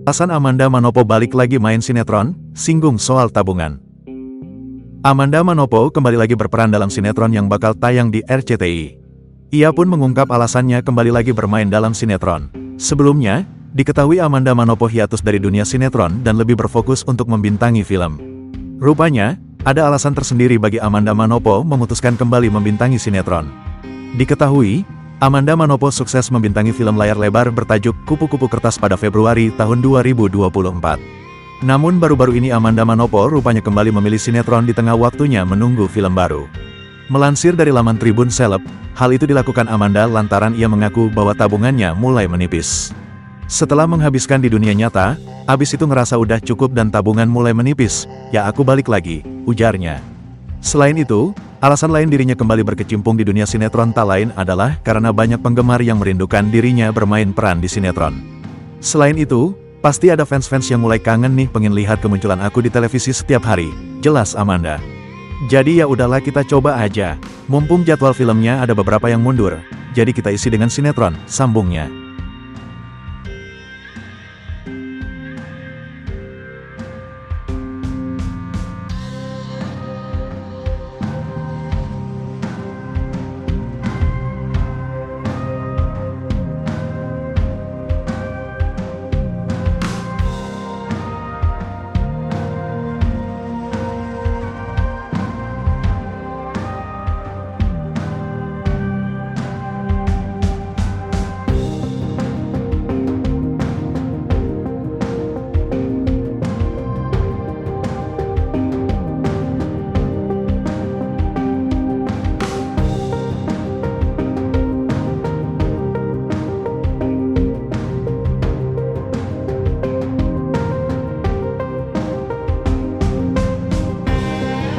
Alasan Amanda Manopo balik lagi main sinetron, singgung soal tabungan. Amanda Manopo kembali lagi berperan dalam sinetron yang bakal tayang di RCTI. Ia pun mengungkap alasannya kembali lagi bermain dalam sinetron. Sebelumnya, diketahui Amanda Manopo hiatus dari dunia sinetron dan lebih berfokus untuk membintangi film. Rupanya, ada alasan tersendiri bagi Amanda Manopo memutuskan kembali membintangi sinetron. Diketahui, Amanda Manopo sukses membintangi film layar lebar bertajuk Kupu-Kupu Kertas pada Februari tahun 2024. Namun baru-baru ini Amanda Manopo rupanya kembali memilih sinetron di tengah waktunya menunggu film baru. Melansir dari laman Tribun Seleb, hal itu dilakukan Amanda lantaran ia mengaku bahwa tabungannya mulai menipis. Setelah menghabiskan di dunia nyata, abis itu ngerasa udah cukup dan tabungan mulai menipis, ya aku balik lagi, ujarnya. Selain itu, alasan lain dirinya kembali berkecimpung di dunia sinetron tak lain adalah karena banyak penggemar yang merindukan dirinya bermain peran di sinetron. Selain itu, pasti ada fans-fans yang mulai kangen nih pengen lihat kemunculan aku di televisi setiap hari, jelas Amanda. Jadi ya udahlah kita coba aja, mumpung jadwal filmnya ada beberapa yang mundur, jadi kita isi dengan sinetron, sambungnya.